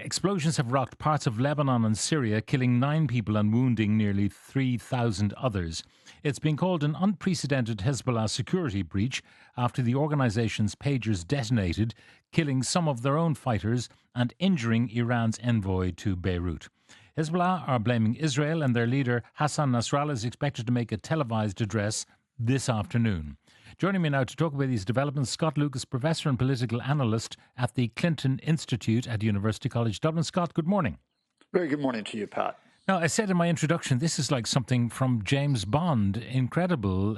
Explosions have rocked parts of Lebanon and Syria, killing 9 people and wounding nearly 3,000 others. It's been called an unprecedented Hezbollah security breach after the organization's pagers detonated, killing some of their own fighters and injuring Iran's envoy to Beirut. Hezbollah are blaming Israel, and their leader Hassan Nasrallah is expected to make a televised address this afternoon. Joining me now to talk about these developments, Scott Lucas, professor and political analyst at the Clinton Institute at University College Dublin. Scott, good morning. Very good morning to you, Pat. Now, I said in my introduction, this is like something from James Bond. Incredible.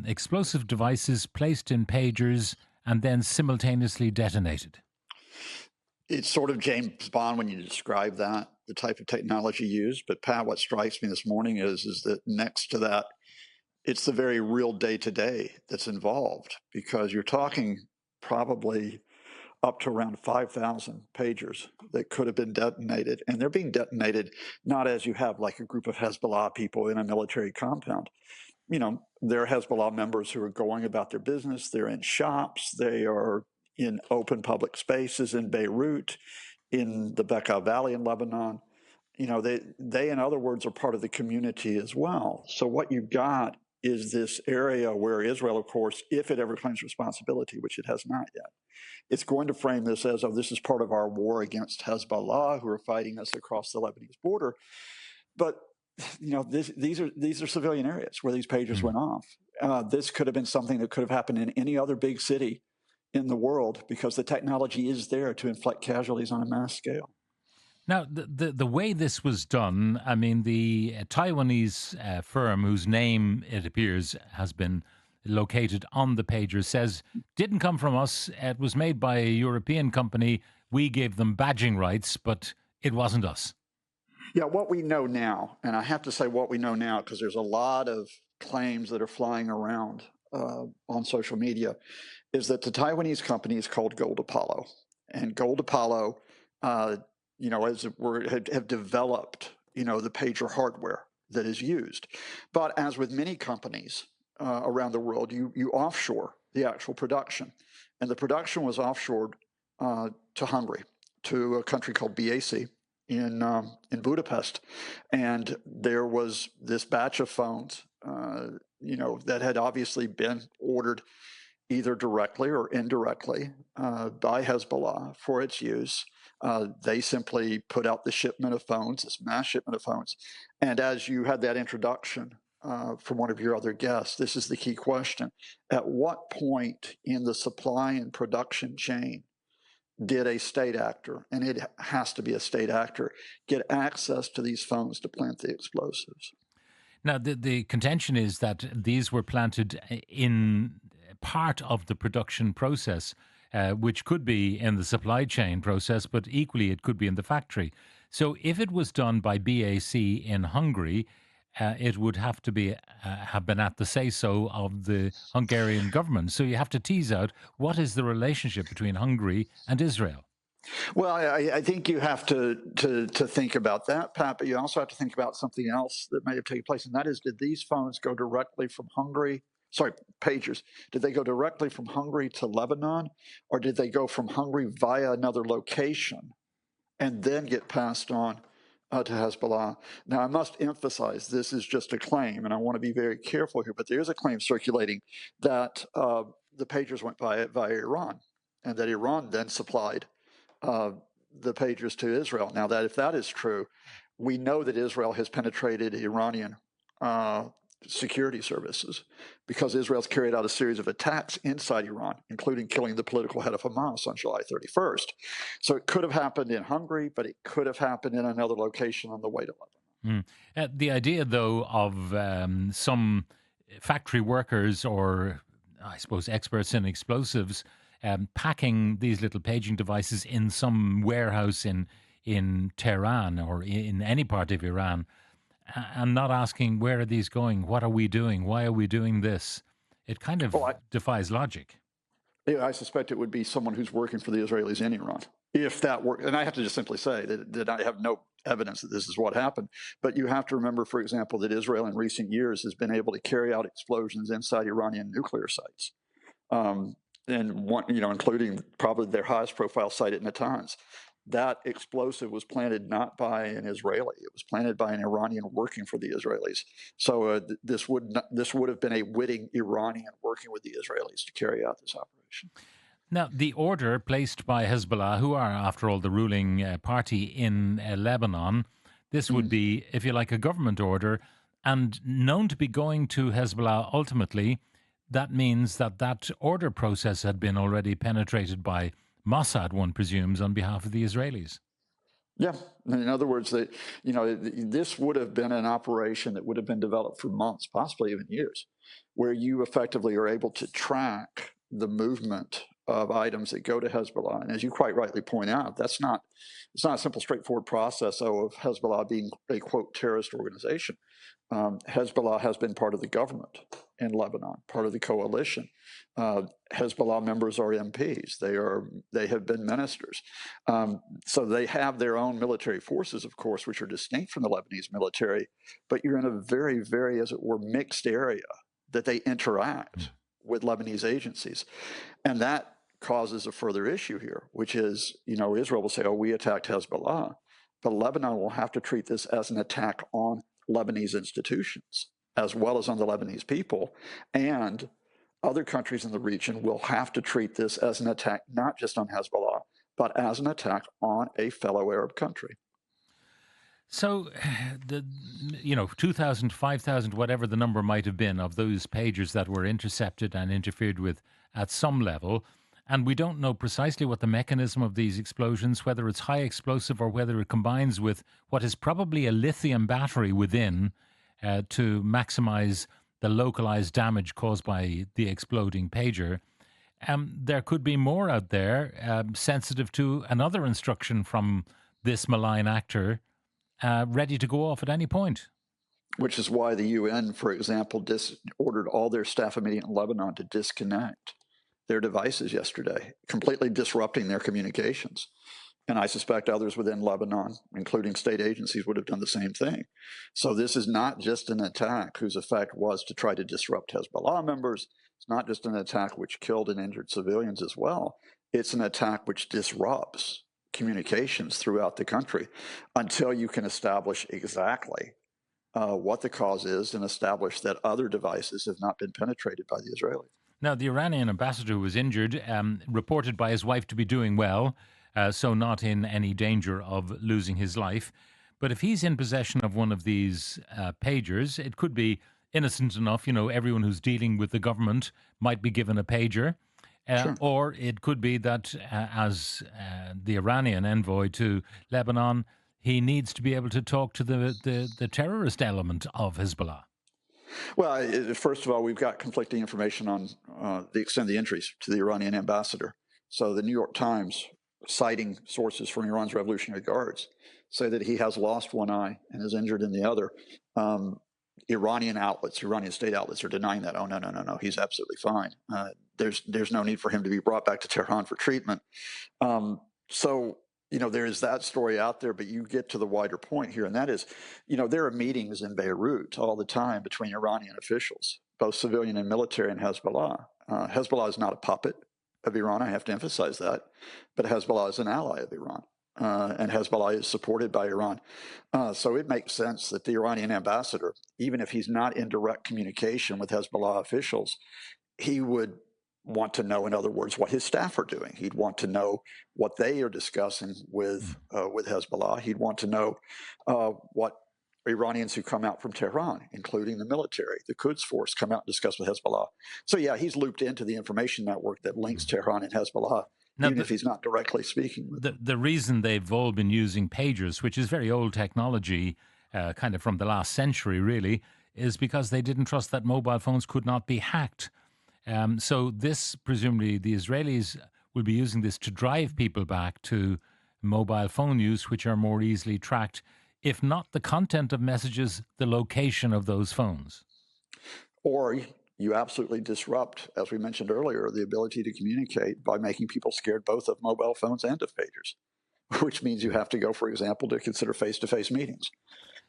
Explosive devices placed in pagers and then simultaneously detonated. It's sort of James Bond when you describe that, the type of technology used. But Pat, what strikes me this morning is that next to that, it's the very real day-to-day that's involved, because you're talking probably up to around 5,000 pagers that could have been detonated. And they're being detonated not as you have like a group of Hezbollah people in a military compound. You know, they're Hezbollah members who are going about their business. They're in shops. They are in open public spaces in Beirut, in the Bekaa Valley in Lebanon. You know, they, in other words, are part of the community as well. So what you've got is this area where Israel, of course, if it ever claims responsibility, which it has not yet, it's going to frame this as, oh, this is part of our war against Hezbollah, who are fighting us across the Lebanese border. But you know, these are civilian areas where these pagers went off. This could have been something that could have happened in any other big city in the world, because the technology is there to inflict casualties on a mass scale. Now, the way this was done, I mean, the Taiwanese firm whose name, it appears, has been located on the pager says didn't come from us. It was made by a European company. We gave them badging rights, but it wasn't us. Yeah, what we know now, and I have to say what we know now because there's a lot of claims that are flying around on social media, is that the Taiwanese company is called Gold Apollo. And Gold Apollo, you know, as it were, have developed, you know, the pager hardware that is used. But as with many companies around the world, you offshore the actual production. And the production was offshored to Hungary, to a country called BAC in Budapest. And there was this batch of phones, you know, that had obviously been ordered either directly or indirectly by Hezbollah for its use. They simply put out the shipment of phones, this mass shipment of phones. And as you had that introduction from one of your other guests, this is the key question. At what point in the supply and production chain did a state actor, and it has to be a state actor, get access to these phones to plant the explosives? Now, the contention is that these were planted in part of the production process, which could be in the supply chain process, but equally it could be in the factory. So if it was done by BAC in Hungary, it would have to be have been at the say-so of the Hungarian government. So you have to tease out, what is the relationship between Hungary and Israel? Well, I think you have to think about that, Pat, but you also have to think about something else that may have taken place, and that is, did these phones go directly from Hungary? Sorry, pagers. Did they go directly from Hungary to Lebanon, or did they go from Hungary via another location and then get passed on to Hezbollah? Now, I must emphasize this is just a claim, and I want to be very careful here, but there is a claim circulating that the pagers went via Iran, and that Iran then supplied the pagers to Israel. Now, that if that is true, we know that Israel has penetrated Iranian security services, because Israel's carried out a series of attacks inside Iran, including killing the political head of Hamas on July 31st. So it could have happened in Hungary, but it could have happened in another location on the way to Lebanon. The idea, though, of some factory workers, or I suppose experts in explosives, packing these little paging devices in some warehouse in Tehran or in any part of Iran, and not asking, where are these going? What are we doing? Why are we doing this? It kind of defies logic. Yeah, I suspect it would be someone who's working for the Israelis in Iran. If that were, and I have to just simply say that I have no evidence that this is what happened. But you have to remember, for example, that Israel in recent years has been able to carry out explosions inside Iranian nuclear sites. And one, you know, including probably their highest profile site at Natanz. that explosive was planted not by an Israeli; it was planted by an Iranian working for the Israelis. So this would have been a witting Iranian working with the Israelis to carry out this operation. Now, the order placed by Hezbollah, who are, after all, the ruling party in Lebanon, this would Mm. be, if you like, a government order, and known to be going to Hezbollah ultimately. That means that that order process had been already penetrated by Mossad, one presumes, on behalf of the Israelis. Yeah, in other words, that this would have been an operation that would have been developed for months, possibly even years, where you effectively are able to track the movement of items that go to Hezbollah. And as you quite rightly point out, it's not a simple, straightforward process of Hezbollah being a quote terrorist organization. Hezbollah has been part of the government in Lebanon, part of the coalition. Hezbollah members are MPs. They have been ministers. So they have their own military forces, of course, which are distinct from the Lebanese military. But you're in a very, very, as it were, mixed area that they interact with Lebanese agencies, and that causes a further issue here, which is, Israel will say, "Oh, we attacked Hezbollah," but Lebanon will have to treat this as an attack on Lebanese institutions, as well as on the Lebanese people. And other countries in the region will have to treat this as an attack, not just on Hezbollah, but as an attack on a fellow Arab country. So, 2,000, 5,000, whatever the number might have been of those pagers that were intercepted and interfered with at some level. And we don't know precisely what the mechanism of these explosions, whether it's high explosive or whether it combines with what is probably a lithium battery within to maximize the localized damage caused by the exploding pager. There could be more out there sensitive to another instruction from this malign actor ready to go off at any point. Which is why the UN, for example, ordered all their staff immediately in Lebanon to disconnect their devices yesterday, completely disrupting their communications. And I suspect others within Lebanon, including state agencies, would have done the same thing. So this is not just an attack whose effect was to try to disrupt Hezbollah members. It's not just an attack which killed and injured civilians as well. It's an attack which disrupts communications throughout the country until you can establish exactly what the cause is and establish that other devices have not been penetrated by the Israelis. Now, the Iranian ambassador who was injured, reported by his wife to be doing well, so not in any danger of losing his life. But if he's in possession of one of these pagers, it could be innocent enough. Everyone who's dealing with the government might be given a pager. Sure. Or it could be that, as the Iranian envoy to Lebanon, he needs to be able to talk to the terrorist element of Hezbollah. Well, first of all, we've got conflicting information on the extent of the injuries to the Iranian ambassador. So the New York Times, citing sources from Iran's Revolutionary Guards, say that he has lost one eye and is injured in the other. Iranian state outlets are denying that. Oh, no, he's absolutely fine. There's no need for him to be brought back to Tehran for treatment. So there is that story out there, but you get to the wider point here, and that is, there are meetings in Beirut all the time between Iranian officials, both civilian and military, and Hezbollah. Hezbollah is not a puppet of Iran, I have to emphasize that, but Hezbollah is an ally of Iran, and Hezbollah is supported by Iran. So it makes sense that the Iranian ambassador, even if he's not in direct communication with Hezbollah officials, he would want to know, in other words, what his staff are doing. He'd want to know what they are discussing with Hezbollah. He'd want to know what Iranians who come out from Tehran, including the military, the Quds Force, come out and discuss with Hezbollah. So yeah, he's looped into the information network that links Tehran and Hezbollah, now, even if he's not directly speaking with them. The reason they've all been using pagers, which is very old technology, kind of from the last century really, is because they didn't trust that mobile phones could not be hacked. So this, presumably, the Israelis will be using this to drive people back to mobile phone use, which are more easily tracked, if not the content of messages, the location of those phones. Or you absolutely disrupt, as we mentioned earlier, the ability to communicate by making people scared both of mobile phones and of pagers, which means you have to go, for example, to consider face-to-face meetings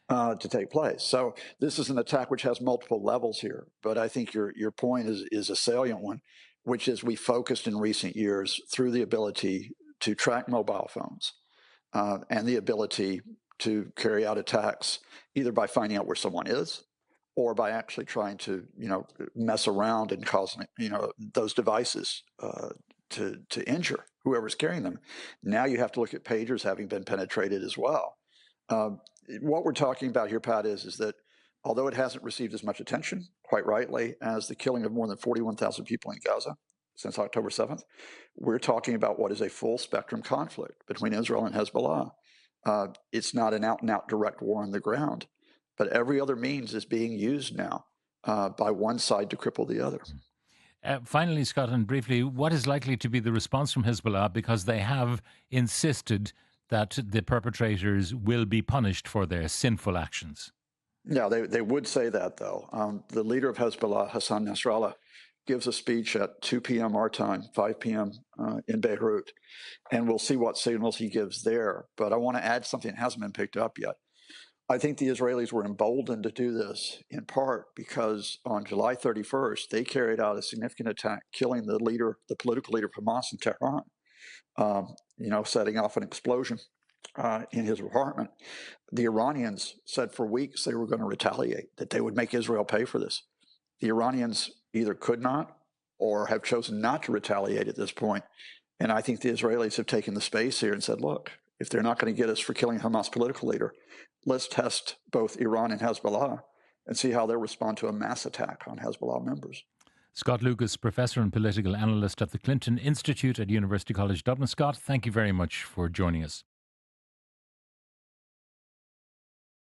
to take place. So this is an attack which has multiple levels here, but I think your point is a salient one, which is we focused in recent years through the ability to track mobile phones and the ability to carry out attacks either by finding out where someone is or by actually trying to, mess around and causing, those devices to injure whoever's carrying them. Now you have to look at pagers having been penetrated as well. Um, what we're talking about here, Pat, is that although it hasn't received as much attention, quite rightly, as the killing of more than 41,000 people in Gaza since October 7th, we're talking about what is a full spectrum conflict between Israel and Hezbollah. It's not an out and out direct war on the ground, but every other means is being used now by one side to cripple the other. Finally, Scott, and briefly, what is likely to be the response from Hezbollah, because they have insisted that the perpetrators will be punished for their sinful actions? Yeah, they would say that, though. The leader of Hezbollah, Hassan Nasrallah, gives a speech at 2 p.m. our time, 5 p.m. In Beirut, and we'll see what signals he gives there. But I want to add something that hasn't been picked up yet. I think the Israelis were emboldened to do this in part because on July 31st, they carried out a significant attack, killing the political leader of Hamas in Tehran, setting off an explosion in his apartment. The Iranians said for weeks they were going to retaliate, that they would make Israel pay for this. The Iranians either could not or have chosen not to retaliate at this point. And I think the Israelis have taken the space here and said, look, if they're not going to get us for killing Hamas political leader, let's test both Iran and Hezbollah and see how they'll respond to a mass attack on Hezbollah members. Scott Lucas, professor and political analyst at the Clinton Institute at University College Dublin. Scott, thank you very much for joining us.